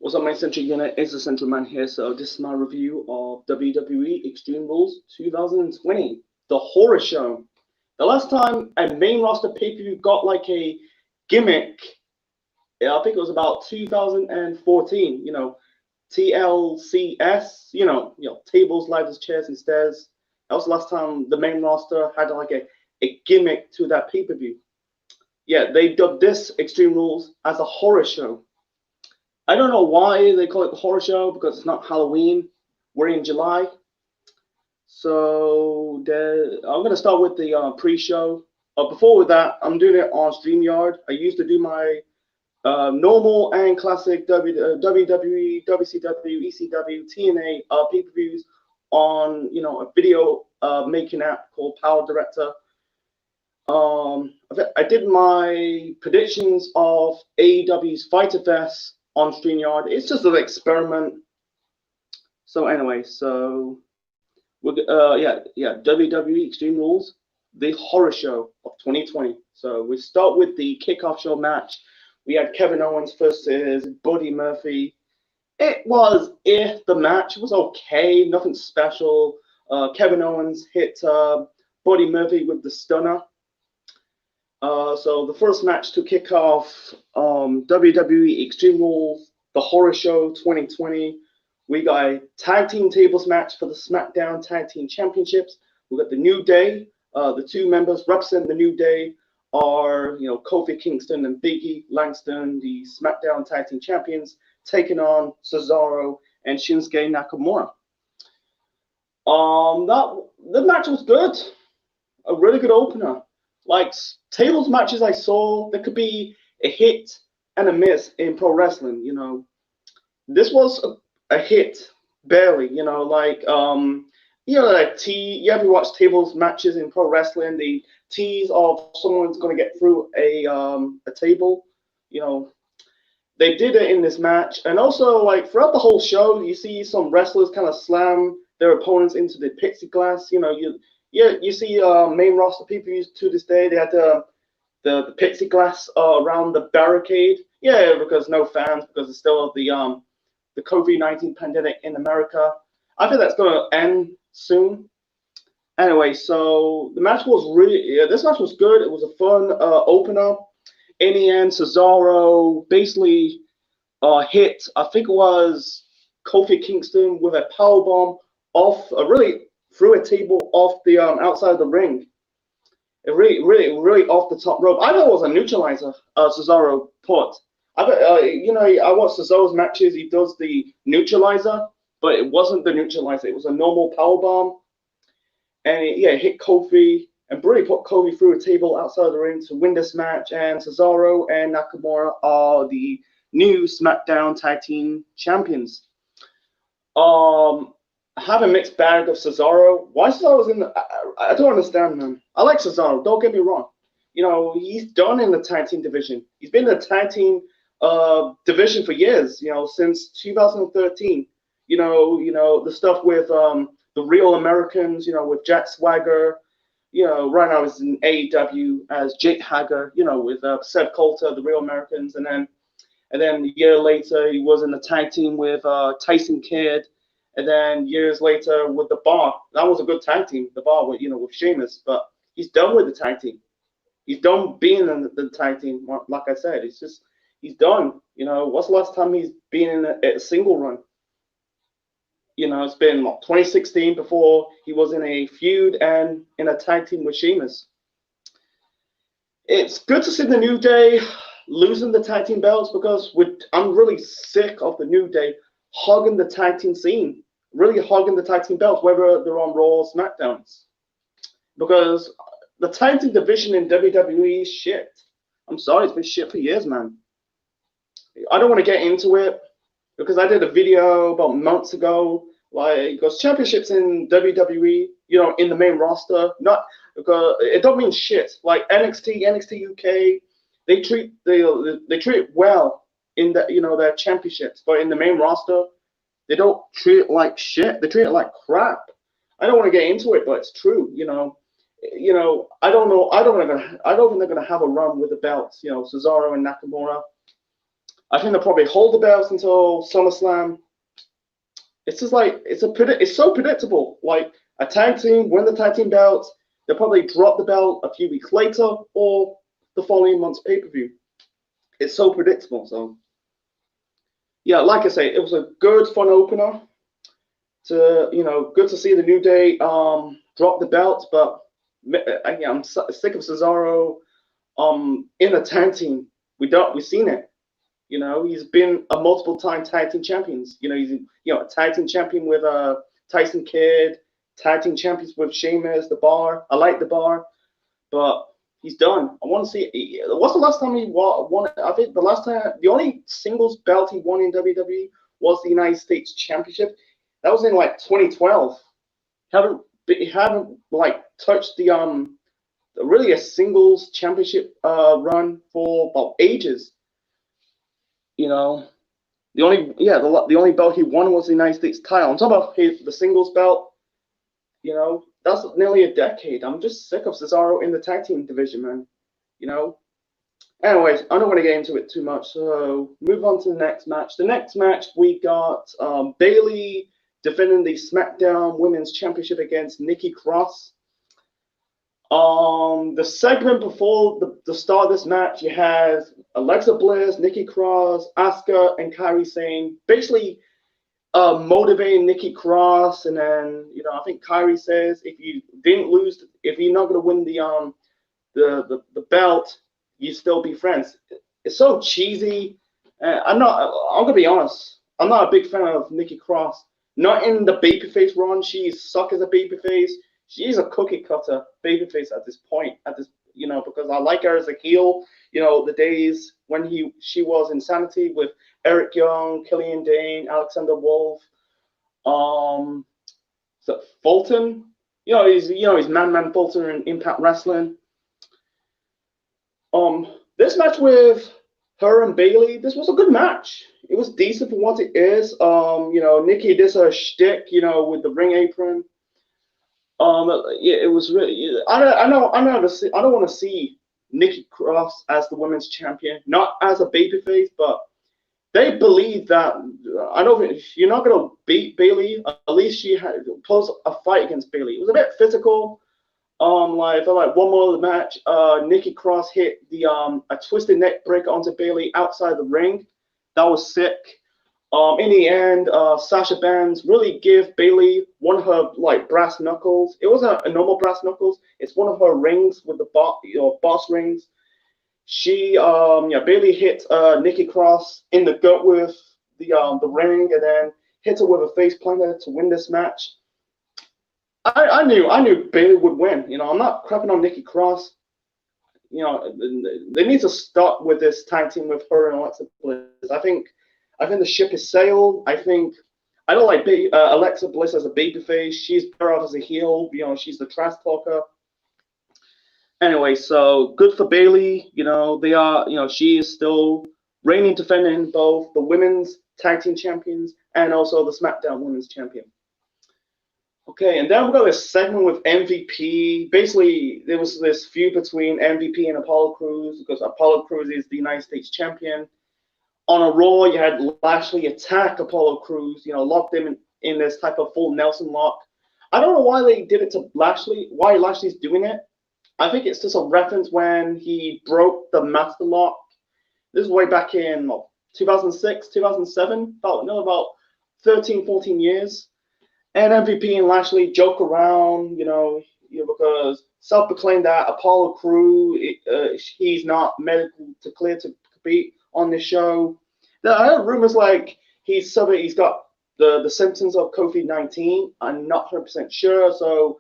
What's up, my central unit? It's the Central Man here. So this is my review of WWE Extreme Rules 2020, the horror show. The last time a main roster pay-per-view got like a gimmick, yeah, I think it was about 2014. TLCS. Tables, ladders, chairs, and stairs. That was the last time the main roster had like a gimmick to that pay-per-view. Yeah, they dubbed this Extreme Rules as a horror show. I don't know why they call it the horror show because it's not Halloween. We're in July. I'm going to start with the pre-show. Before that, I'm doing it on StreamYard. I used to do my normal and classic WWE, WCW, ECW, TNA pay-per-views on a video making app called Power Director. I did my predictions of AEW's Fyter Fest on StreamYard. It's just an experiment. So anyway, WWE Extreme Rules, the horror show of 2020. So we start with the kickoff show match. We had Kevin Owens versus Buddy Murphy. It was the match was okay, nothing special. Kevin Owens hit Buddy Murphy with the stunner. So the first match to kick off WWE Extreme Rules, the Horror Show 2020. We got a tag team tables match for the SmackDown Tag Team Championships. We got the New Day. The two members representing the New Day are Kofi Kingston and Biggie Langston, the SmackDown Tag Team Champions, taking on Cesaro and Shinsuke Nakamura. The match was good, a really good opener. Like tables matches I saw, there could be a hit and a miss in pro wrestling. This was a hit, barely. You ever watch tables matches in pro wrestling? The tease of someone's gonna get through a table. They did it in this match, and also like throughout the whole show, you see some wrestlers kind of slam their opponents into the plexiglass. You see main roster people to this day. They had the plexiglass around the barricade. Yeah, because no fans, because it's still the COVID-19 pandemic in America. I think that's going to end soon. Anyway, so the match was this match was good. It was a fun opener. In the end, Cesaro basically hit, I think it was Kofi Kingston with a powerbomb off, really threw a table off the outside of the ring. It really off the top rope. I thought it was a neutralizer Cesaro put. I watch Cesaro's matches. He does the neutralizer, but it wasn't the neutralizer. It was a normal powerbomb. And it hit Kofi and really put Kofi through a table outside the ring to win this match. And Cesaro and Nakamura are the new SmackDown Tag Team Champions. I have a mixed bag of Cesaro. Why Cesaro's in the? I don't understand, man. I like Cesaro. Don't get me wrong. He's done in the tag team division. He's been in the tag team division for years. Since 2013. The stuff with the Real Americans. With Jack Swagger. Right now he's in AEW as Jake Hager. With Seth Coulter, the Real Americans, and then a year later he was in the tag team with Tyson Kidd. And then years later with the Bar, that was a good tag team. The Bar with Sheamus, but he's done with the tag team. He's done being in the tag team. Like I said, he's done. What's the last time he's been in a single run? It's been 2016 before he was in a feud and in a tag team with Sheamus. It's good to see the New Day losing the tag team belts because I'm really sick of the New Day hogging the tag team scene, really hogging the tag team belts, whether they're on Raw or SmackDowns. Because the tag team division in WWE is shit. I'm sorry, it's been shit for years, man. I don't want to get into it because I did a video about months ago, because championships in WWE, in the main roster, not because it don't mean shit. Like NXT UK, they treat it well in their championships, but in the main roster, they don't treat it like shit. They treat it like crap. I don't want to get into it, but it's true. I don't know. I don't think they're gonna have a run with the belts. Cesaro and Nakamura. I think they'll probably hold the belts until SummerSlam. It's just like it's so predictable. Like a tag team win the tag team belts, they'll probably drop the belt a few weeks later or the following month's pay-per-view. It's so predictable. So yeah, like I say, it was a good fun opener. Good to see the New Day drop the belts, but I'm sick of Cesaro in a tag team. We've seen it. He's been a multiple time tag team champions. He's a tag team champion with Tyson Kidd, tag team champions with Sheamus, the Bar. I like the Bar, but he's done. I want to see. What's the last time he won? I think the only singles belt he won in WWE was the United States Championship. That was in like 2012. Haven't like touched the really a singles championship run for about ages. The only belt he won was the United States title. I'm talking about the singles belt. That's nearly a decade. I'm just sick of Cesaro in the tag team division, man. Anyways, I don't want to get into it too much, so move on to the next match. The next match we got Bayley defending the SmackDown Women's Championship against Nikki Cross. The segment before the start of this match, you had Alexa Bliss, Nikki Cross, Asuka, and Kairi Sane basically motivating Nikki Cross, and then I think Kairi says if you're not gonna win the belt, you still be friends. It's so cheesy. I'm gonna be honest. I'm not a big fan of Nikki Cross. Not in the babyface run. She's suck as a babyface. She's a cookie cutter babyface at this point. Because I like her as a heel. The days when she was Insanity with Eric Young, Killian Dane, Alexander Wolf, Fulton. He's Man Fulton in Impact Wrestling. This match with her and Bayley, this was a good match. It was decent for what it is. Nikki did her shtick, with the ring apron. It was really. I don't want to see Nikki Cross as the women's champion, not as a babyface, but they believe that. I don't think you're not gonna beat Bayley. At least she had posed a fight against Bayley. It was a bit physical. I felt like one more of the match, Nikki Cross hit a twisted neck breaker onto Bayley outside the ring. That was sick. In the end, Sasha Banks really gave Bayley one of her brass knuckles. It wasn't a normal brass knuckles. It's one of her rings with the boss rings. Bayley hit Nikki Cross in the gut with the ring, and then hit her with a face planter to win this match. I knew Bayley would win. I'm not crapping on Nikki Cross. They need to start with this tag team with her and Alexa Bliss. I think the ship is sailed. I don't like Alexa Bliss as a babyface. She's better off as a heel. She's the trash talker. Anyway, so good for Bayley. They are. She is still reigning, defending both the women's tag team champions and also the SmackDown Women's Champion. Okay, and then we got this segment with MVP. Basically, there was this feud between MVP and Apollo Crews because Apollo Crews is the United States champion. On a Raw, you had Lashley attack Apollo Crews, lock them in this type of full Nelson lock. I don't know why they did it to Lashley, why Lashley's doing it. I think it's just a reference when he broke the Master Lock. This is way back in 2006, 2007, about 13, 14 years. And MVP and Lashley joke around, because self-proclaimed that Apollo Crews, he's not medical to clear to compete on this show. I heard rumors like he's got the symptoms of COVID-19. I'm not 100% sure. So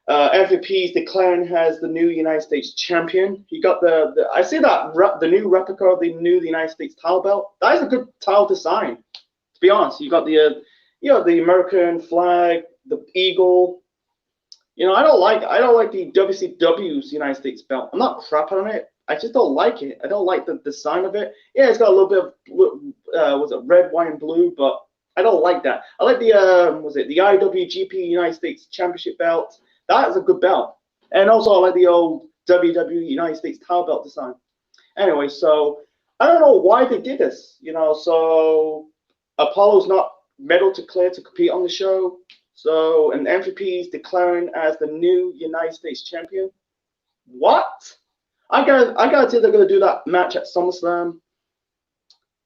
MVP is declaring as the new United States champion. He got I see that the new replica of the United States title belt. That is a good title design. To be honest, you got the American flag, the eagle. I don't like the WCW's United States belt. I'm not crapping on it. I just don't like it. I don't like the design of it. Yeah, it's got a little bit of red, white, and blue, but I don't like that. I like the the IWGP United States Championship belt. That is a good belt. And also I like the old WWE United States title belt design. Anyway, so I don't know why they did this. So Apollo's not medal to clear to compete on the show. So and MVP is declaring as the new United States champion. What? I guarantee they're gonna do that match at SummerSlam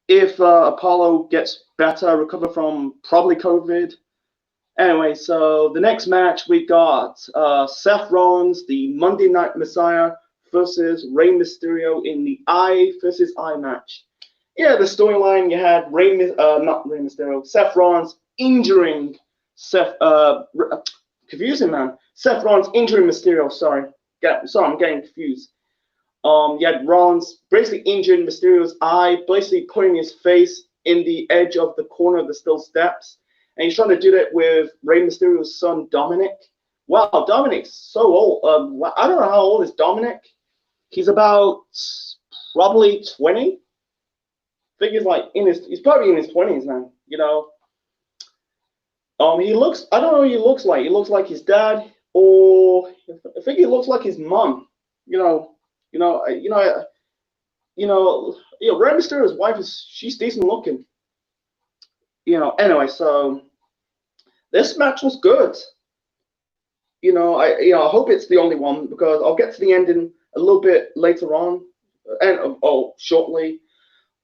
if Apollo gets better, recover from probably COVID. Anyway, so the next match we got Seth Rollins, the Monday Night Messiah, versus Rey Mysterio in the Eye versus Eye match. Yeah, the storyline you had not Rey Mysterio, Seth Rollins injuring confusing man, Seth Rollins injuring Mysterio. Sorry, I'm getting confused. You had Rollins basically injuring Mysterio's eye, basically putting his face in the edge of the corner of the steel steps. And he's trying to do that with Rey Mysterio's son, Dominic. Wow, Dominic's so old. I don't know how old is Dominic. He's about probably 20. I think he's probably in his 20s now, he looks, I don't know what he looks like. He looks like his dad, or I think he looks like his mom, Rey Mysterio's wife she's decent looking. Anyway, so this match was good. I hope it's the only one because I'll get to the ending a little bit later on, and shortly.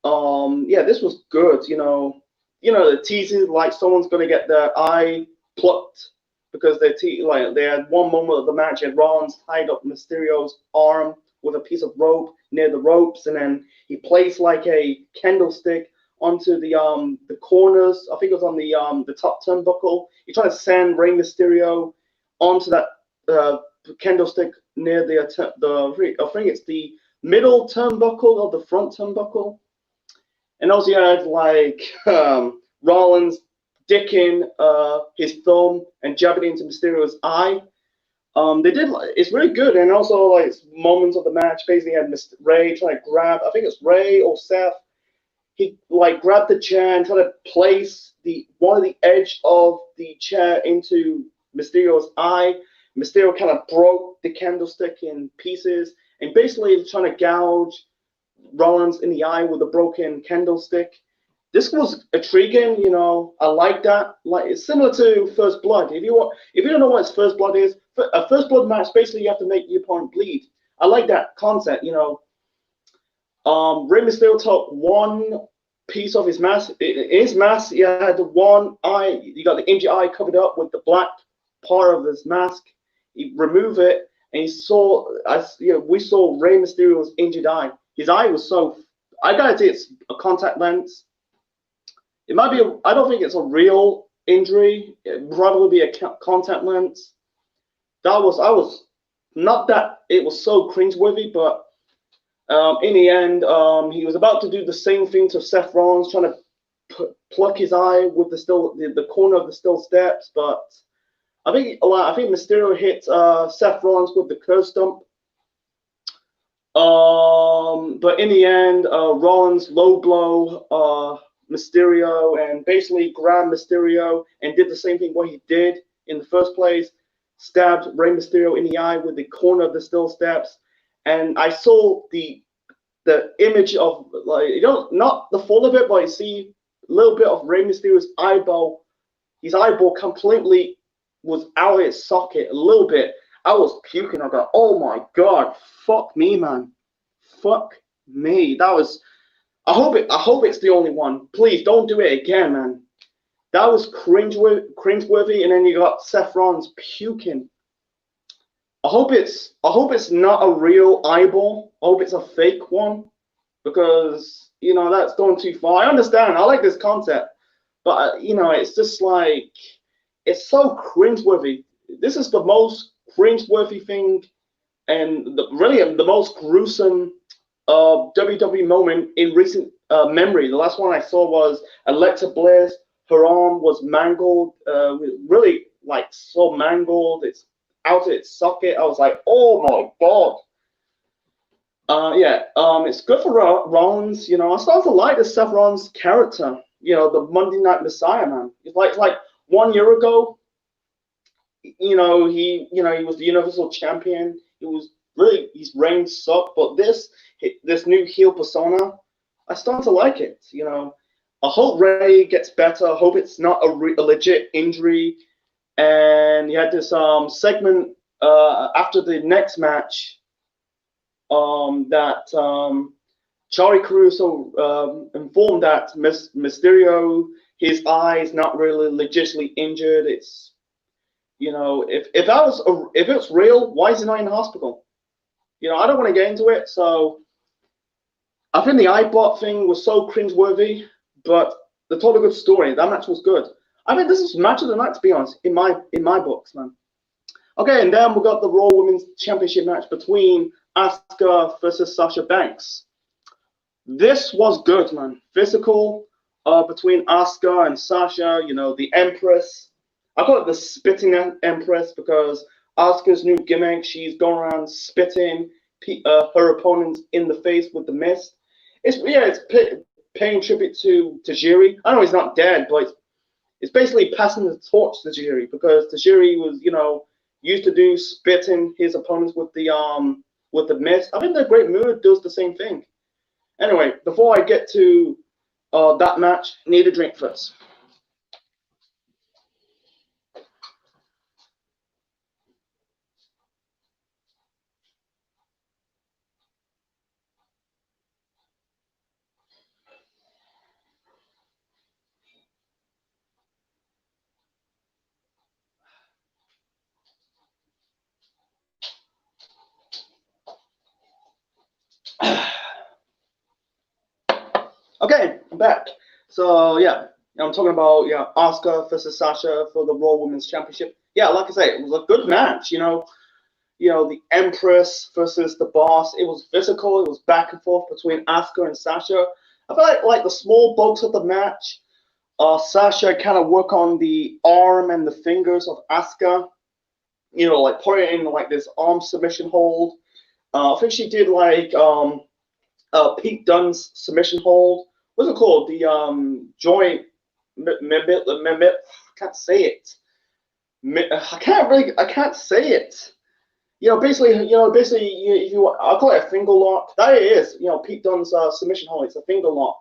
Yeah, this was good. The teasing like someone's gonna get their eye plucked because they had one moment of the match and Rollins tied up Mysterio's arm with a piece of rope near the ropes, and then he placed like a candlestick onto the corners. I think it was on the top turnbuckle. He tried to send Rey Mysterio onto that candlestick near I think it's the middle turnbuckle or the front turnbuckle. And also you had like Rollins dicking his thumb and jabbing into Mysterio's eye. It's really good, and also like moments of the match. Basically, had Rey trying to grab. I think it's Rey or Seth. He like grabbed the chair and tried to place one of the edge of the chair into Mysterio's eye. Mysterio kind of broke the candlestick in pieces and basically trying to gouge Rollins in the eye with a broken candlestick. This was intriguing, I like that. Like it's similar to First Blood. If you don't know what First Blood is, a First Blood match basically you have to make your opponent bleed. I like that concept, Rey Mysterio took one piece of his mask. In his mask, he had one eye. You got the injured eye covered up with the black part of his mask. He removed it, and we saw Rey Mysterio's injured eye. His eye was so. I gotta say, it's a contact lens. It might be. I don't think it's a real injury. It probably be a contact lens. I was not that it was so cringeworthy, but in the end, he was about to do the same thing to Seth Rollins, trying to pluck his eye with the corner of the steel steps. But I think Mysterio hit Seth Rollins with the curb stomp. But in the end, Rollins low blow Mysterio and basically grabbed Mysterio and did the same thing what he did in the first place. Stabbed Rey Mysterio in the eye with the corner of the steel steps. And I saw the image of not the full of it, but I see a little bit of Rey Mysterio's eyeball. His eyeball completely was out of its socket a little bit. I was puking. I go, oh my god, fuck me, man, fuck me. That was. I hope it's the only one. Please don't do it again, man. That was cringeworthy. And then you got Seth Rollins puking. I hope it's not a real eyeball. I hope it's a fake one, because that's going too far. I understand. I like this concept, but it's just like it's so cringeworthy. This is the most cringeworthy thing, and really the most gruesome WWE moment in recent memory. The last one I saw was Alexa Bliss. Her arm was mangled, really like so mangled. It's out of its socket. I was like, oh my god. It's good for Rollins. I started to like the Seth Rollins character. The Monday Night Messiah, man. It's like 1 year ago. He was the Universal Champion. His reign sucked, but this new heel persona, I started to like it. I hope Ray gets better. I hope it's not a legit injury. And you had this segment after the next match that Charlie Caruso informed that Mysterio, his eye is not really legitimately injured. It's if it's real, why is he not in the hospital? I don't want to get into it. So I think the iBot thing was so cringeworthy, but they told a good story. That match was good. I mean, this is match of the night, to be honest, in my books, man. Okay, and then we got the Raw Women's Championship match between Asuka versus Sasha Banks. This was good, man. Physical between Asuka and Sasha. The Empress. I call it the spitting Empress because Asuka's new gimmick. She's going around spitting her opponents in the face with the mist. It's paying tribute to Tajiri. I know he's not dead, but it's basically passing the torch to Tajiri because Tajiri was, used to do spitting his opponents with the mist. I think the Great Muta does the same thing. Anyway, before I get to that match, I need a drink first. Okay, I'm back. So yeah, I'm talking about Asuka versus Sasha for the Raw Women's Championship. Yeah, like I say, it was a good match. The Empress versus the Boss. It was physical. It was back and forth between Asuka and Sasha. I feel like the small bulks of the match, Sasha kind of work on the arm and the fingers of Asuka. Like put it in like this arm submission hold. I think she did like Pete Dunne's submission hold. What's it called? The joint. I can't say it. I can't say it. Basically, I'll call it a finger lock. That it is. Pete Dunne's submission hold. It's a finger lock.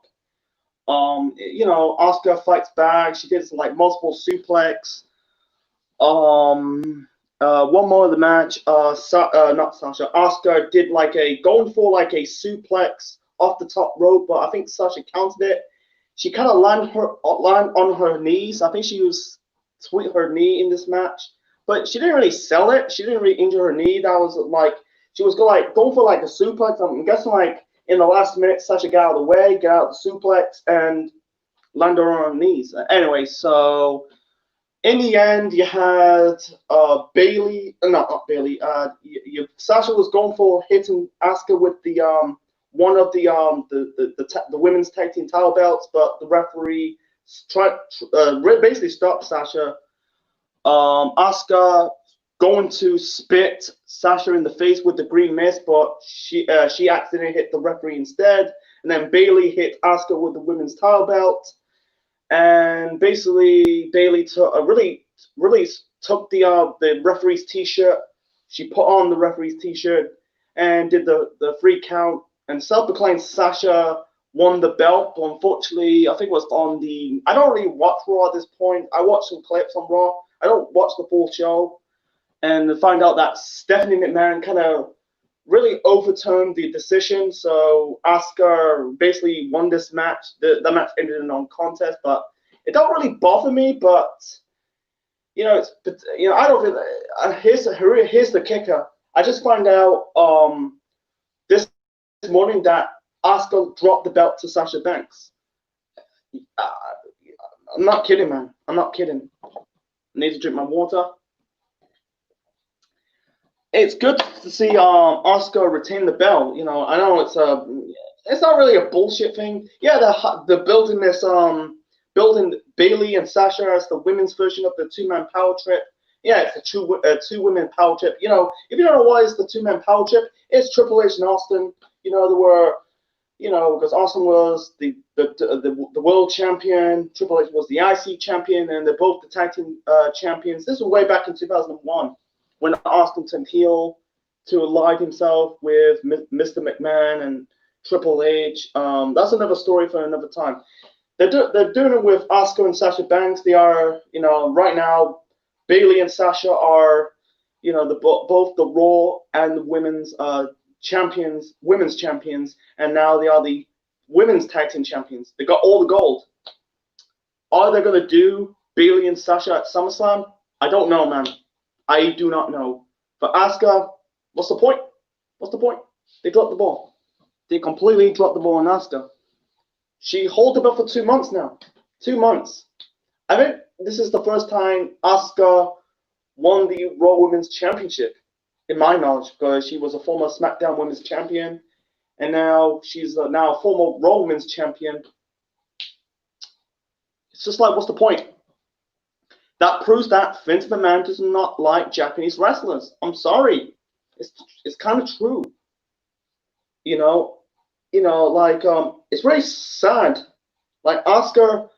Asuka fights back. She did like multiple suplex. One more of the match. Not Sasha. Asuka did going for like a suplex off the top rope, but I think Sasha countered it. She kind of landed on her knees. I think she was tweet her knee in this match, but she didn't really sell it. She didn't really injure her knee. That was she was going for like a suplex. I'm guessing in the last minute, Sasha got out of the way, got out the suplex, and landed on her knees. Anyway, so in the end, you had Bayley. Not Bayley. Sasha was going for hitting Asuka with the one of the women's tag team title belts, but the referee basically stopped Sasha. Asuka going to spit Sasha in the face with the green mist, but she accidentally hit the referee instead. And then Bayley hit Asuka with the women's title belt. And basically, Bayley really took the referee's t-shirt. She put on the referee's t-shirt and did the 3 count. And self-proclaimed Sasha won the belt. But unfortunately, I think it was on the. I don't really watch Raw at this point. I watch some clips on Raw. I don't watch the full show. And to find out that Stephanie McMahon kind of really overturned the decision. So Asuka basically won this match. The match ended in a non-contest, but it don't really bother me. But I don't. Here's the kicker. I just found out this morning that Asuka dropped the belt to Sasha Banks. I'm not kidding, man. I'm not kidding. I need to drink my water. It's good to see Asuka retain the belt. I know it's not really a bullshit thing. Yeah, they're building this building Bayley and Sasha as the women's version of the 2-man power trip. Yeah, it's a two-women power trip. If you don't know what is the 2-man power trip, it's Triple H and Austin. There were, because Austin was the world champion, Triple H was the IC champion, and they're both the tag team champions. This was way back in 2001 when Austin turned heel to ally himself with Mr. McMahon and Triple H. That's another story for another time. They're doing it with Asuka and Sasha Banks. They are, right now, Bayley and Sasha are, both the Raw and the women's women's champions, and now they are the women's tag team champions. They got all the gold. Are they gonna do Bayley and Sasha at SummerSlam? I don't know, man. I do not know. For Asuka, what's the point? What's the point? They dropped the ball. They completely dropped the ball on Asuka. She holds the belt for 2 months now. 2 months. I think this is the first time Asuka won the Raw Women's Championship, in my knowledge, because she was a former SmackDown Women's Champion, and now she's now a former Raw Women's Champion. It's just like, what's the point? That proves that Vince McMahon does not like Japanese wrestlers. I'm sorry. It's kind of true. It's very sad. Like Asuka,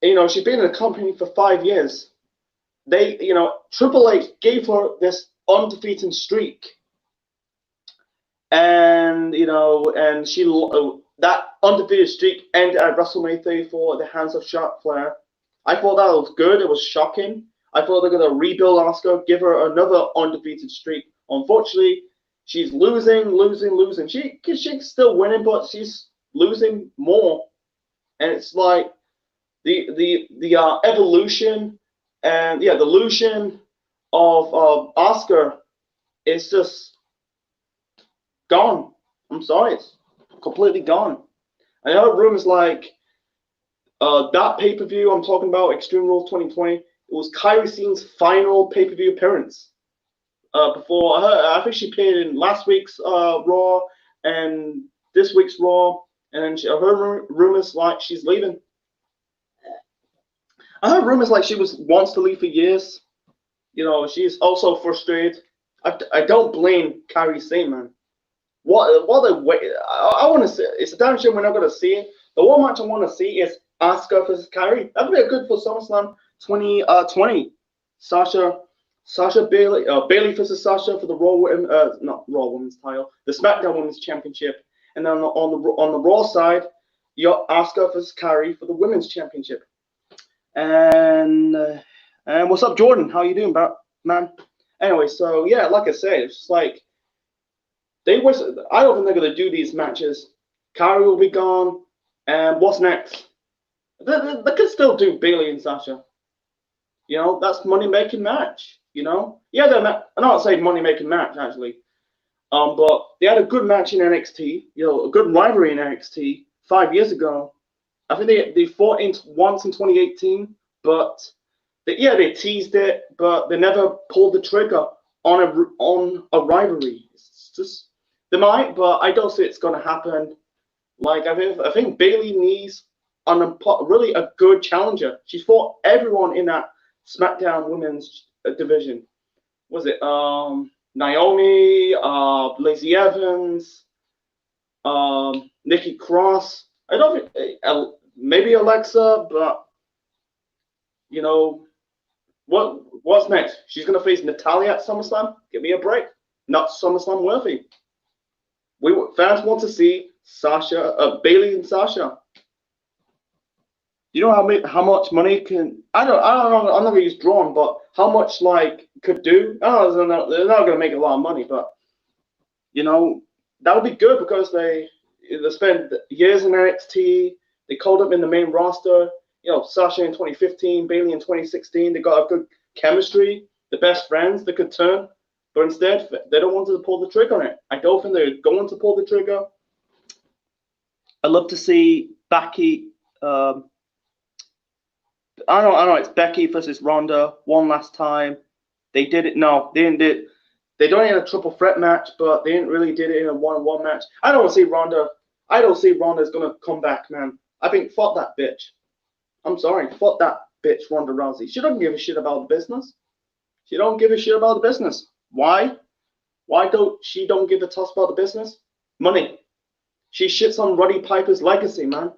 she's been in the company for 5 years. Triple H gave her this undefeated streak, and she that undefeated streak ended at WrestleMania 34 at the hands of Charlotte Flair. I thought that was good. It was shocking. I thought they're gonna rebuild Asuka, give her another undefeated streak. Unfortunately, she's losing. She's still winning, but she's losing more. And it's like the evolution and the illusion of Asuka is just gone. I'm sorry, it's completely gone. I heard rumors like that pay-per-view I'm talking about, Extreme Rules 2020. It was Kairi Sane's final pay-per-view appearance. Before I think she appeared in last week's Raw and this week's Raw, and I heard rumors like she's leaving. I heard rumors like she wants to leave for years. She's also frustrated. I don't blame Kairi Sane, man. What a way! I want to see. It's a damn shame we're not going to see it. The one match I want to see is Asuka versus Kairi. That would be a good for SummerSlam 2020. Sasha Bayley, Bayley versus Sasha for the not Raw Women's title, the SmackDown Women's Championship, and then on the Raw side, you got Asuka versus Kairi for the Women's Championship. And what's up, Jordan? How you doing, man? Anyway, so yeah, like I said, it's just like I don't think they're gonna do these matches. Kairi will be gone, and what's next? They could still do Bayley and Sasha. That's money-making match. Yeah, I'm not saying money-making match actually. But they had a good match in NXT. A good rivalry in NXT 5 years ago. I think they fought once in 2018, but they teased it, but they never pulled the trigger on a rivalry. It's just they might, but I don't see it's gonna happen. Like I think Bayley needs really a good challenger. She's fought everyone in that SmackDown Women's division. Was it Naomi, Lacey Evans, Nikki Cross? I don't think maybe Alexa, but what's next? She's gonna face Natalya at SummerSlam. Give me a break. Not SummerSlam worthy. Fans want to see Bayley and Sasha. You know how much money can I don't know. I'm not gonna use drawn, but how much could do? Oh, they're not gonna make a lot of money, but that would be good because they spent years in NXT. They called up in the main roster. Sasha in 2015, Bayley in 2016. They got a good chemistry. The best friends. They could turn, but instead they don't want to pull the trigger on it. I don't think they're going to pull the trigger. I'd love to see Becky. I know. It's Becky versus Ronda one last time. They did it. No, they didn't do it. They don't in a triple threat match, but they didn't really did it in a one-on-one match. I don't see Ronda. I don't see Ronda's gonna come back, man. I think fuck that bitch. I'm sorry, fuck that bitch, Ronda Rousey. She doesn't give a shit about the business. She don't give a shit about the business. Why? Why don't she give a toss about the business? Money. She shits on Roddy Piper's legacy, man.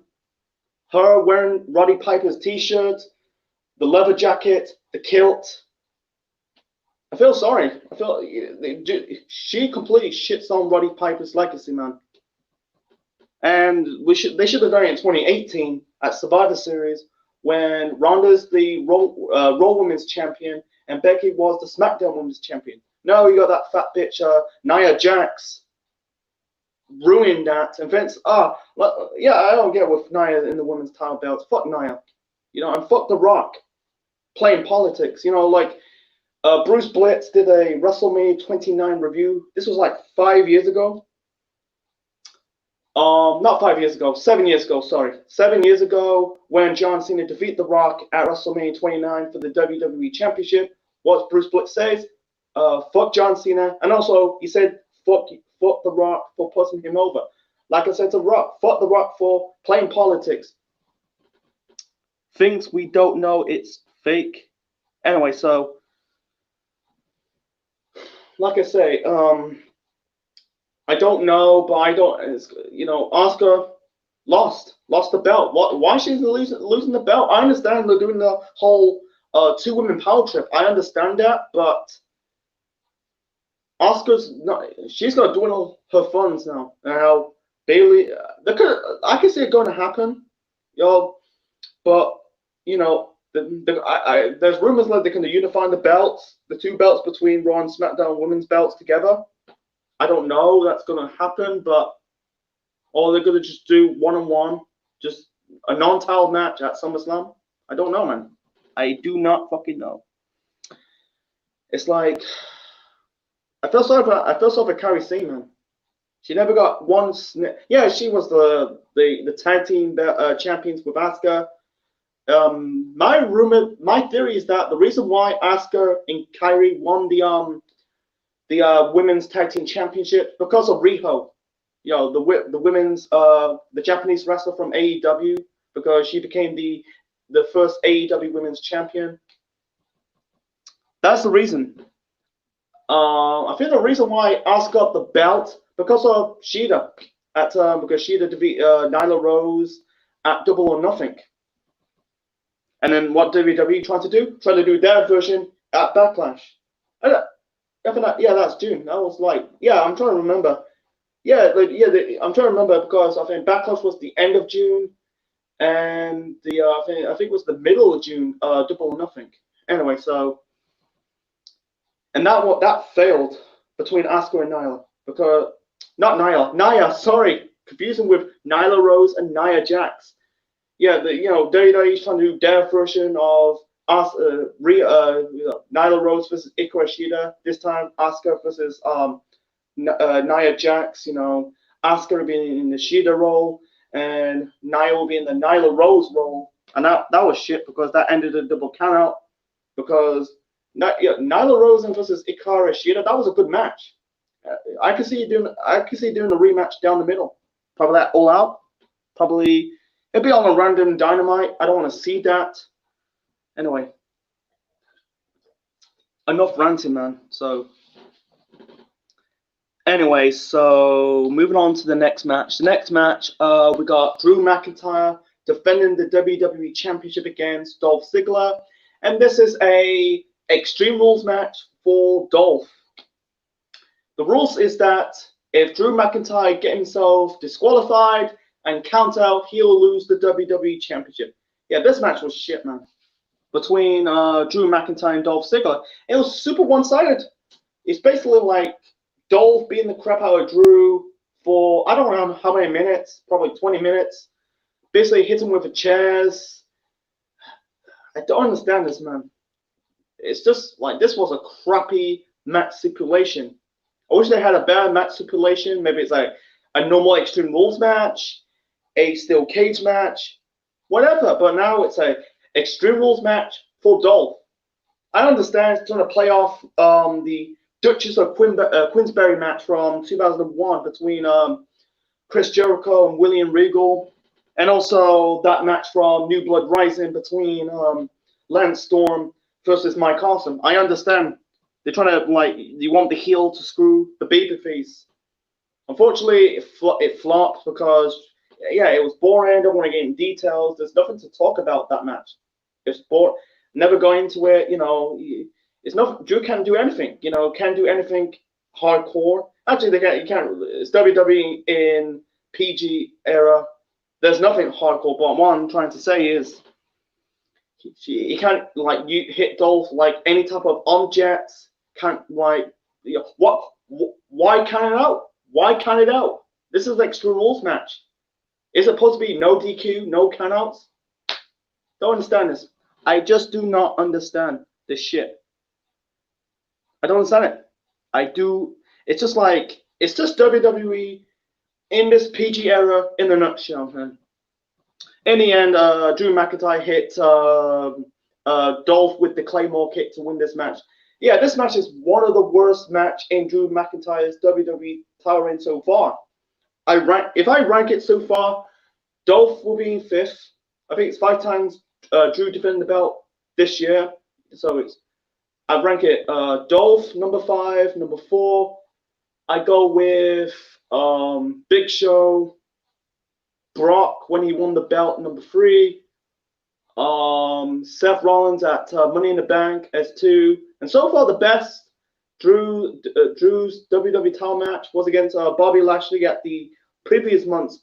Her wearing Roddy Piper's t-shirt, the leather jacket, the kilt. I feel sorry. She completely shits on Roddy Piper's legacy, man. And they should have done it in 2018 at Survivor Series when Ronda's the Raw Women's Champion and Becky was the SmackDown Women's Champion. No, you got that fat bitch Nia Jax ruined that. And Vince, yeah, I don't get with Nia in the women's title belts. Fuck Nia, and fuck The Rock playing politics. Like Bruce Blitz did a WrestleMania 29 review. This was like 5 years ago. Not 5 years ago, 7 years ago, sorry. 7 years ago, when John Cena defeated The Rock at WrestleMania 29 for the WWE Championship, what Bruce Blitz says, fuck John Cena. And also, he said, fuck The Rock for putting him over. Like I said to Rock, fuck The Rock for playing politics. Things we don't know, it's fake. Anyway, so, like I say, I don't know, but Asuka lost the belt. Why she's losing the belt? I understand they're doing the whole two-women power trip. I understand that, but Asuka's not. She's got to do all her funds now. Now Bayley, I can see it going to happen, but there's rumors that they're going to unify the belts, the two belts between Raw and SmackDown women's belts together. I don't know that's going to happen, or they're going to just do one-on-one, just a non-title match at SummerSlam. I don't know, man. I do not fucking know. It's like I feel sorry for Kairi Sane, man. She never got one. Yeah, she was the tag team champions with Asuka. My theory is that the reason why Asuka and Kairi won the women's tag team championship because of Riho, the women's the Japanese wrestler from AEW, because she became the first AEW women's champion. That's the reason. I think the reason why Asuka got the belt because of Shida because Shida defeated Nyla Rose at Double or Nothing. And then what WWE tried to do? Tried to do their version at Backlash. Yeah, that's June. That was like, yeah, I'm trying to remember. I'm trying to remember because I think Backlash was the end of June, and I think it was the middle of June. Double or Nothing. Anyway, so and that failed between Asuka and Nyla because not Nia. Sorry, confusing with Nyla Rose and Nia Jax. Yeah, WWE's trying to do their version of Nyla Rose versus Hikaru Shida. This time, Asuka versus Nia Jax. Asuka will be in the Shida role, and Nia will be in the Nyla Rose role. And that was shit because that ended a double countout. Because Nyla Rose versus Hikaru Shida, that was a good match. I could see doing a rematch down the middle. Probably that All Out. Probably it'd be on a random Dynamite. I don't want to see that. Anyway, enough ranting, man. So, anyway, moving on to the next match. The next match, we got Drew McIntyre defending the WWE Championship against Dolph Ziggler, and this is a Extreme Rules match for Dolph. The rules is that if Drew McIntyre get himself disqualified and count out, he'll lose the WWE Championship. Yeah, this match was shit, man. Between Drew McIntyre and Dolph Ziggler, it was super one-sided. It's basically like Dolph beating the crap out of Drew for I don't know how many minutes, probably 20 minutes. Basically hit him with the chairs. I don't understand this, man. It's just like this was a crappy match stipulation. I wish they had a better match stipulation. Maybe it's like a normal Extreme Rules match, a steel cage match, whatever. But now it's a Extreme Rules match for Dolph. I understand it's trying to play off the Duchess of Queensberry match from 2001 between Chris Jericho and William Regal, and also that match from New Blood Rising between Lance Storm versus Mike Awesome. I understand they're trying to you want the heel to screw the babyface. Unfortunately, it flopped because it was boring. I don't want to get in details. There's nothing to talk about that match. It's boring. Never go into it. It's not. Drew can't do anything. Can't do anything hardcore. Actually, you can't. It's WWE in PG era, there's nothing hardcore. But what I'm trying to say is, you can't like you hit Dolph like any type of objects. Can't like what? Why count it out? Why count it out? This is like Extreme Rules match. Is it supposed to be no DQ, no countouts? Don't understand this. I just do not understand this shit. I don't understand it. I do. It's just like it's just WWE in this PG era in a nutshell, man. In the end, Drew McIntyre hit Dolph with the Claymore kick to win this match. Yeah, this match is one of the worst match in Drew McIntyre's WWE title reign so far. If I rank it so far, Dolph will be in 5th. I think it's 5 times Drew defended the belt this year. So I rank it Dolph number 5, number 4. I go with Big Show, Brock when he won the belt, number 3. Seth Rollins at Money in the Bank as 2. And so far, the best Drew's WWE title match was against Bobby Lashley at the previous month's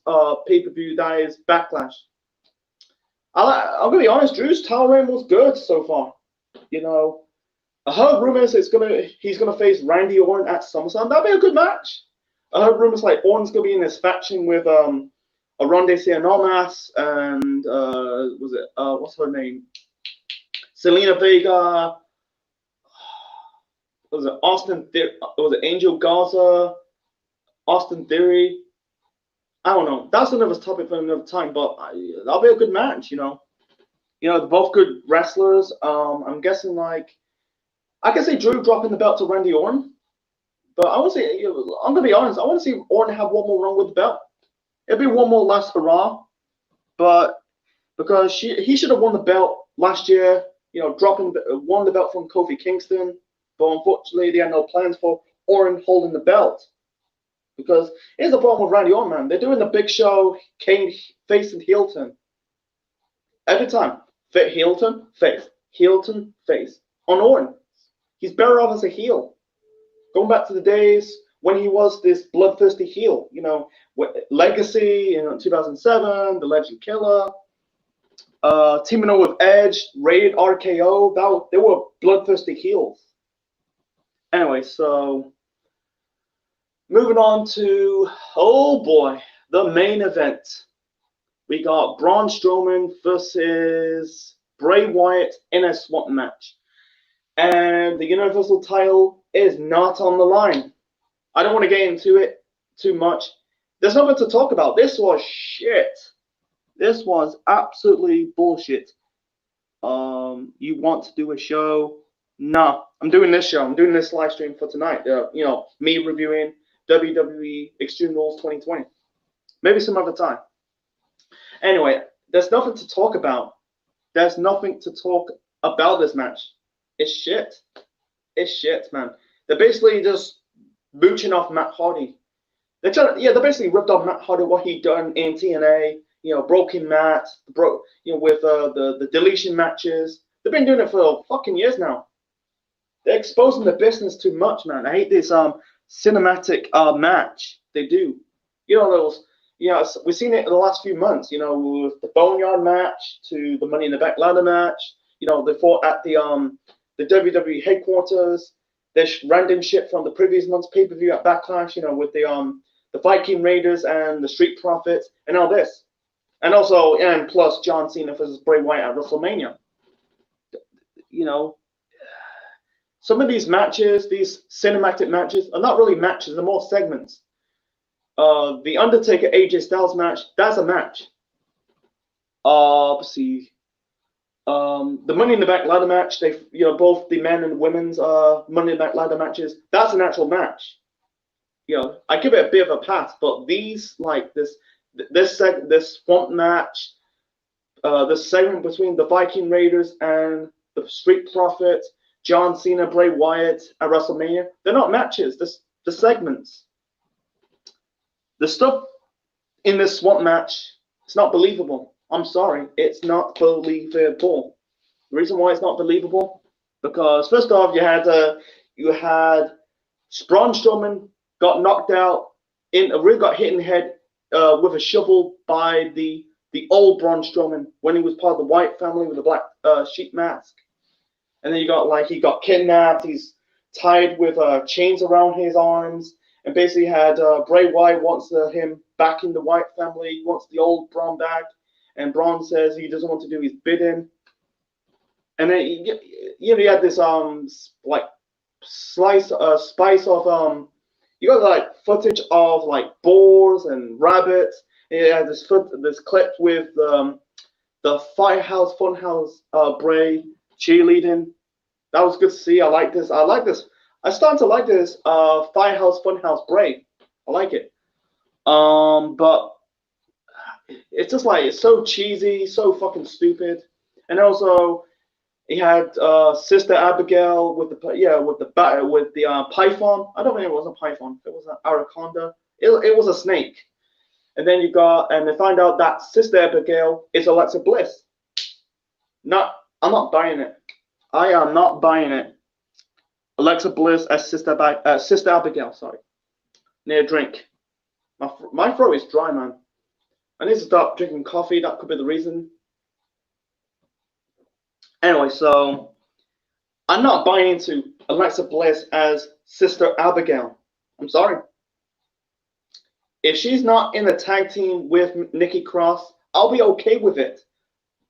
pay-per-view, that is Backlash. I'm gonna be honest, Drew's title reign was good so far. You know, I heard rumors he's gonna face Randy Orton at SummerSlam. That'd be a good match. I heard rumors like Orton's gonna be in this faction with Ronde Cianomas and what's her name? Selena Vega. Was it Angel Garza? Austin Theory? I don't know. That's another topic for another time, but that'll be a good match, you know. They're both good wrestlers. I'm guessing like I can see Drew dropping the belt to Randy Orton, but I want to see. I'm gonna be honest. I want to see Orton have one more run with the belt. It'll be one more last hurrah, but because he should have won the belt last year. Won the belt from Kofi Kingston, but unfortunately they had no plans for Orton holding the belt. Because here's the problem with Randy Orton, man. They're doing the Big Show, Kane face and heel turn. Every time. Heel turn, face. Heel turn, face. On Orton. He's better off as a heel. Going back to the days when he was this bloodthirsty heel. Legacy in 2007, The Legend Killer. Teaming up with Edge, Rated RKO. They were bloodthirsty heels. Anyway, so moving on to, oh boy, the main event. We got Braun Strowman versus Bray Wyatt in a swap match. And the Universal title is not on the line. I don't want to get into it too much. There's nothing to talk about. This was shit. This was absolutely bullshit. You want to do a show? Nah, I'm doing this show. I'm doing this live stream for tonight. Me reviewing WWE Extreme Rules 2020. Maybe some other time. Anyway, there's nothing to talk about. There's nothing to talk about this match. It's shit. It's shit, man. They're basically just mooching off Matt Hardy. They basically ripped off Matt Hardy, what he done in TNA. Broken Matt, with the deletion matches. They've been doing it for fucking years now. They're exposing the business too much, man. I hate this cinematic match they do. We've seen it in the last few months. With the Boneyard match to the Money in the Bank ladder match. They fought at the WWE headquarters. There's random shit from the previous month's pay-per-view at Backlash. With the Viking Raiders and the Street Profits and all this. And plus John Cena versus Bray Wyatt at WrestleMania. Some of these matches, these cinematic matches, are not really matches, they're more segments. The Undertaker AJ Styles match, that's a match. Let's see. The Money in the Bank ladder match, both the men and women's Money in the Bank ladder matches, that's an actual match. I give it a bit of a pass, but these, like this swamp match, the segment between the Viking Raiders and the Street Profits, John Cena, Bray Wyatt at WrestleMania, they're not matches, the segments. The stuff in this swamp match, it's not believable. I'm sorry, it's not believable. The reason why it's not believable, because first off, you had Braun Strowman got knocked out, really got hit in the head with a shovel by the old Braun Strowman when he was part of the White family with the black sheep mask. And then you got like he got kidnapped. He's tied with chains around his arms, and basically had Bray Wyatt wants him back in the White family. He wants the old Braun back, and Braun says he doesn't want to do his bidding. And then you had this like spice of you got like footage of like boars and rabbits. It had this clip with the Firehouse Funhouse Bray cheerleading. That was good to see. I like this. I'm starting to like this Firehouse Funhouse Bray. I like it. But it's just like it's so cheesy, so fucking stupid. And also he had Sister Abigail with the python. I don't think it was a python. It was an anaconda. It was a snake. And then and they find out that Sister Abigail is Alexa Bliss. I'm not buying it. I am not buying it. Alexa Bliss as Sister Abigail. Sorry. Need a drink. My throat is dry, man. I need to stop drinking coffee. That could be the reason. Anyway, so I'm not buying into Alexa Bliss as Sister Abigail. I'm sorry. If she's not in a tag team with Nikki Cross, I'll be okay with it.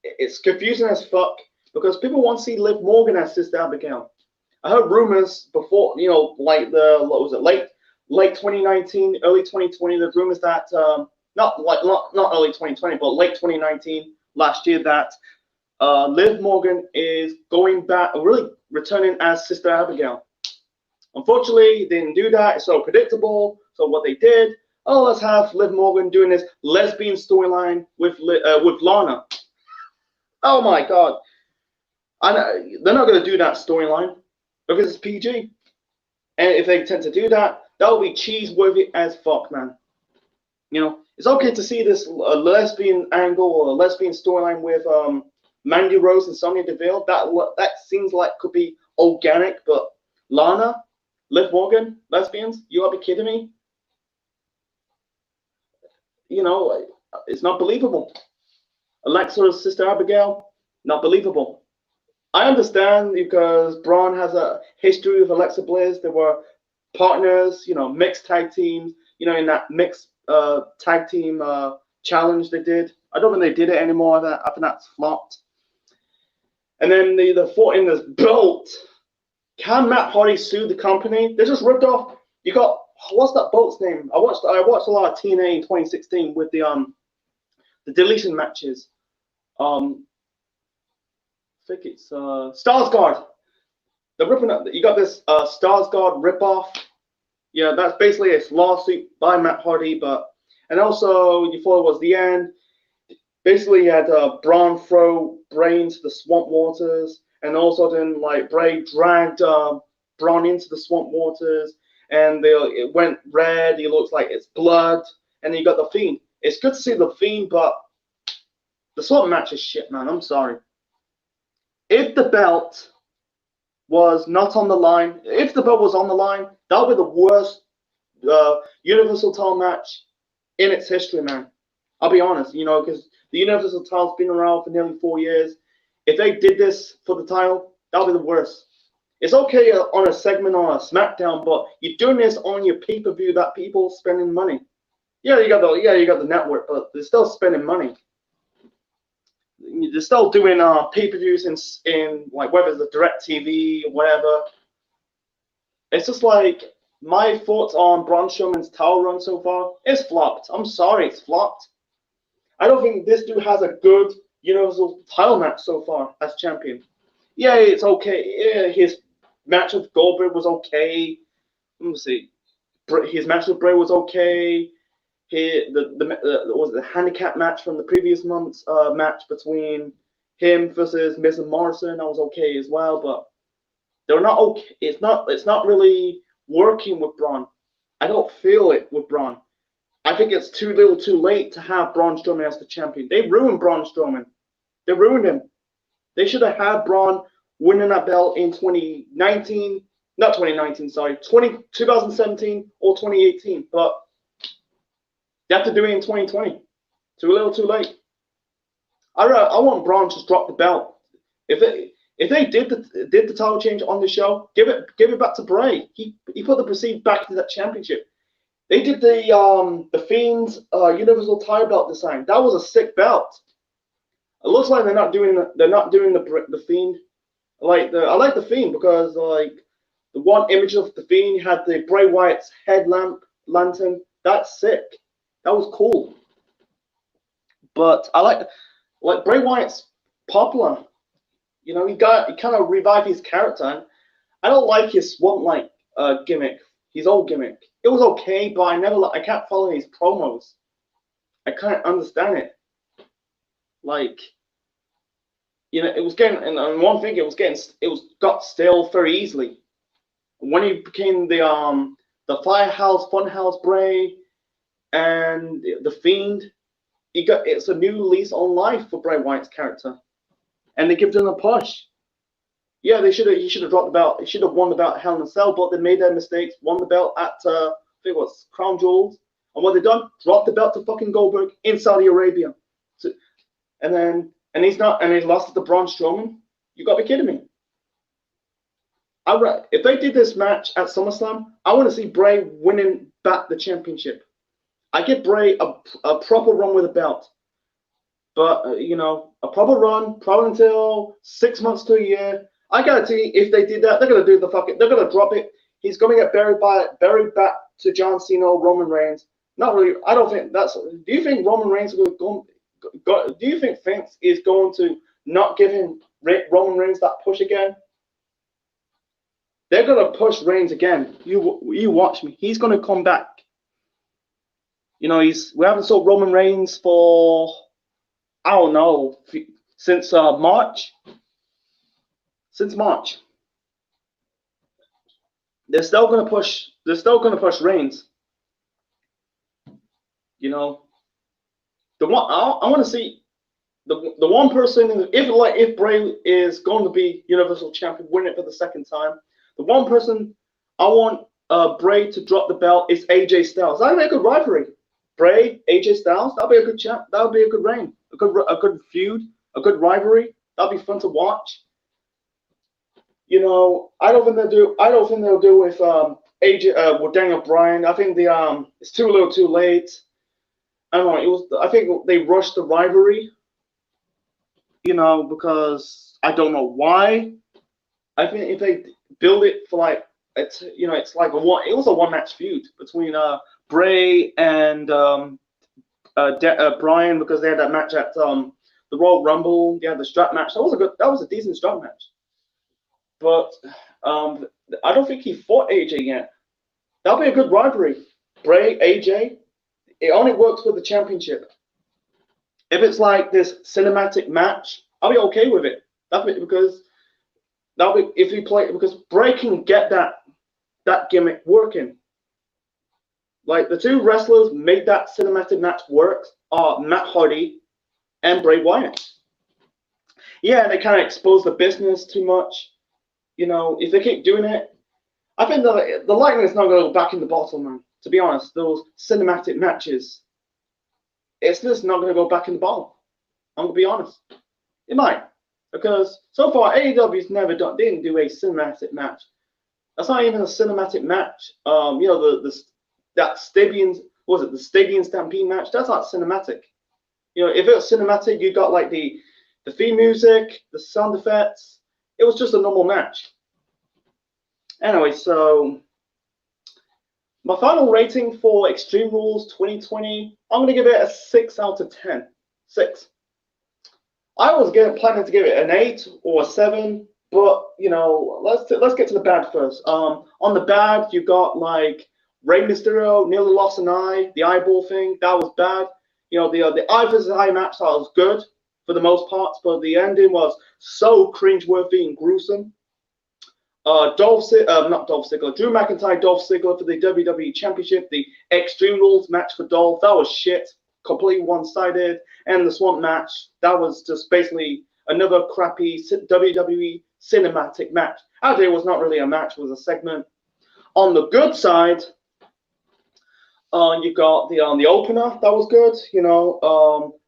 It's confusing as fuck because people want to see Liv Morgan as Sister Abigail. I heard rumors before, like late 2019, early 2020. There's rumors that not early 2020, but late 2019, last year, that Liv Morgan is going back, really returning as Sister Abigail. Unfortunately, they didn't do that. It's so predictable. So what they did, let's have Liv Morgan doing this lesbian storyline with Lana. Oh my God. I know, they're not going to do that storyline because it's PG. And if they tend to do that, that'll be cheese-worthy as fuck, man. It's okay to see this lesbian angle or a lesbian storyline with Mandy Rose and Sonya Deville. That seems like could be organic, but Lana, Liv Morgan, lesbians, you gotta be kidding me? It's not believable. Alexa's Sister Abigail, not believable. I understand because Braun has a history with Alexa Bliss. They were partners, mixed tag teams, in that mixed tag team challenge they did. I don't think they did it anymore. I think that's flopped. And then the fought in this belt. Can Matt Hardy sue the company? They just ripped off. You got, what's that belt's name? I watched a lot of TNA in 2016 with the deletion matches. I think it's Starsguard. They're ripping up. You got this Starsguard ripoff. Yeah, that's basically a lawsuit by Matt Hardy, and also you thought it was the end. Basically, you had Braun throw Bray into the swamp waters, and also then like Bray dragged Braun into the swamp waters, and it went red. It looks like it's blood, and then you got the Fiend. It's good to see the Fiend, but the swamp match is shit, man. I'm sorry. If the belt was not on the line, if the belt was on the line, that would be the worst Universal title match in its history, man. I'll be honest, because the Universal title's been around for nearly 4 years. If they did this for the title, that would be the worst. It's okay on a segment on a SmackDown, but you're doing this on your pay-per-view that people spending money. Yeah, you got the network, but they're still spending money. They're still doing pay-per-views in like whether it's the DirecTV or whatever. It's just like my thoughts on Braun Strowman's title run so far. It's flopped. I'm sorry, it's flopped. I don't think this dude has a good Universal title match so far as champion. Yeah, it's okay. Yeah, his match with Goldberg was okay. Let me see. His match with Bray was okay. The handicap match from the previous month's match between him versus Miz and Morrison, that was okay as well, but they're not okay. It's not really working with Braun. I don't feel it with Braun. I think it's too little, too late to have Braun Strowman as the champion. They ruined Braun Strowman. They ruined him. They should have had Braun winning that belt in 2019, not 2019, sorry, 2017 or 2018, but They have to do it in 2020. Too little, too late. I want Braun to drop the belt. If they did the title change on the show, give it back to Bray. He put the Prestige back into that championship. They did the Fiend's Universal title belt design. That was a sick belt. It looks like they're not doing the Fiend. I like the Fiend because like the one image of the Fiend had the Bray Wyatt's headlamp lantern. That's sick. That was cool. But I like Bray Wyatt's popular. You know, he kind of revived his character. And I don't like his swamp-like gimmick, his old gimmick. It was okay, but I can't follow his promos. I can't understand it. Like, you know, it was getting, and one thing, it got stale very easily. When he became the Firehouse Funhouse Bray and the Fiend, it's a new lease on life for Bray Wyatt's character, and they give him a push. Yeah, he should have dropped the belt. He should have won the belt at Hell in a Cell, but they made their mistakes. Won the belt at I think it was Crown Jewels, and what they done? Dropped the belt to fucking Goldberg in Saudi Arabia, and he's lost it to Braun Strowman. You gotta be kidding me. If they did this match at SummerSlam, I want to see Bray winning back the championship. I give Bray a proper run with a belt. But, you know, a proper run, probably until 6 months to a year. I guarantee if they did that, they're going to do they're going to drop it. He's going to get buried back to John Cena, Roman Reigns. Not really, I don't think that's, do you think Roman Reigns do you think Vince is going to not give him Roman Reigns that push again? They're going to push Reigns again. You watch me. He's going to come back. You know, we haven't saw Roman Reigns for, I don't know, since March. Since March. They're still going to push Reigns. You know, I want to see the one person, if Bray is going to be Universal Champion, win it for the second time. The one person I want Bray to drop the belt is AJ Styles. That'd be a good rivalry. Bray, AJ Styles, that'll be a good chat. That'll be a good reign, a good feud, a good rivalry. That'll be fun to watch. You know, I don't think they'll do with AJ with Daniel Bryan. I think it's too little, too late. I don't know. I think they rushed the rivalry. You know, because I don't know why. I think if they build it for like it's like it was a one-match feud between Bray and Bryan, because they had that match at the Royal Rumble. They had the strap match. That was a decent strap match. But I don't think he fought AJ yet. That'll be a good rivalry. Bray, AJ. It only works with the championship. If it's like this cinematic match, I'll be okay with it. Because Bray can get that gimmick working. Like the two wrestlers made that cinematic match work are Matt Hardy and Bray Wyatt. Yeah, they kind of expose the business too much. You know, if they keep doing it, I think the lightning is not going to go back in the bottle, man. To be honest, those cinematic matches, it's just not going to go back in the bottle. I'm going to be honest. It might. Because so far, AEW's didn't do a cinematic match. That's not even a cinematic match. You know, the Stadium Stampede match? That's not cinematic. You know, if it was cinematic, you got like the theme music, the sound effects. It was just a normal match. Anyway, so my final rating for Extreme Rules 2020, I'm going to give it a 6 out of 10. 6. I was planning to give it an 8 or a 7, but you know, let's get to the bad first. On the bad, you got like Rey Mysterio nearly lost an eye, the eyeball thing, that was bad. You know, the eye versus eye match, that was good for the most part, but the ending was so cringeworthy and gruesome. Drew McIntyre, Dolph Ziggler for the WWE Championship, the Extreme Rules match for Dolph, that was shit, completely one-sided, and the Swamp match, that was just basically another crappy WWE cinematic match. Actually, it was not really a match, it was a segment. On the good side, You got the opener, that was good.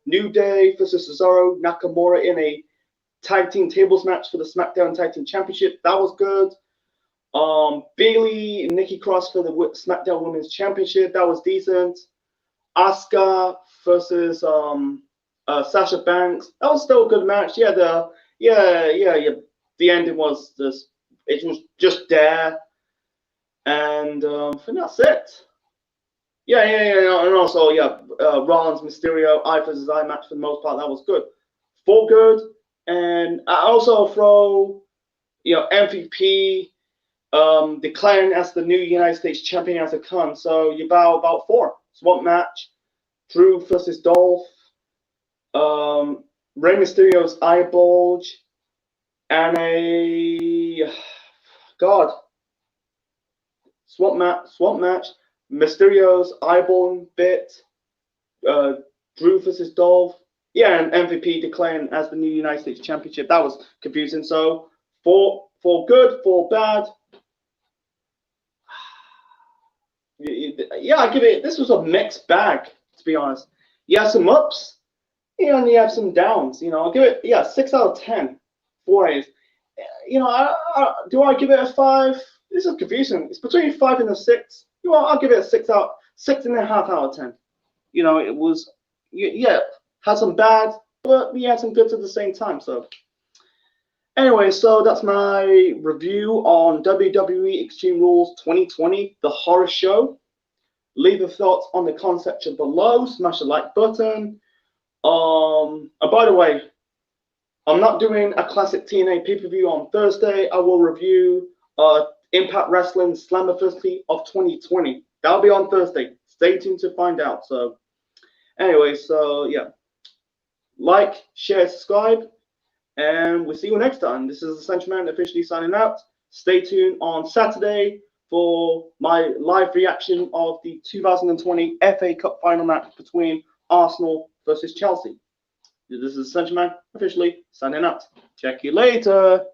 New Day versus Cesaro Nakamura in a tag team tables match for the SmackDown Tag Team Championship. That was good. Bayley and Nikki Cross for the SmackDown Women's Championship. That was decent. Asuka versus Sasha Banks. That was still a good match. Yeah, the ending was just, it was just there, and I think that's it. Yeah, and also Rollins Mysterio eye versus eye match for the most part. That was good, full good, and I also throw MVP declaring as the new United States champion as it comes. So you bow about 4 swamp match, Drew versus Dolph, Rey Mysterio's eye bulge, and a swamp match. Mysterio's eyeball bit, Drew versus Dolph. Yeah, and MVP declaring as the new United States Championship. That was confusing. So for good, for bad. Yeah, I give it. This was a mixed bag, to be honest. You have some ups, and you have some downs. I'll give it 6 out of 10. 4 A's. Do I give it a 5? This is confusing. It's between 5 and a 6. I'll give it a 6.5 out of 10. It was had some bad, but we had some goods at the same time. So anyway, so that's my review on WWE Extreme Rules 2020, the horror show. Leave your thoughts on the comment section below. Smash the like button. And by the way, I'm not doing a classic TNA pay-per-view on Thursday. I will review Impact Wrestling Slammiversary of 2020. That'll be on Thursday. Stay tuned to find out. So anyway, so yeah. Like, share, subscribe, and we'll see you next time. This is the Central Man officially signing out. Stay tuned on Saturday for my live reaction of the 2020 FA Cup final match between Arsenal versus Chelsea. This is the Central Man officially signing out. Check you later.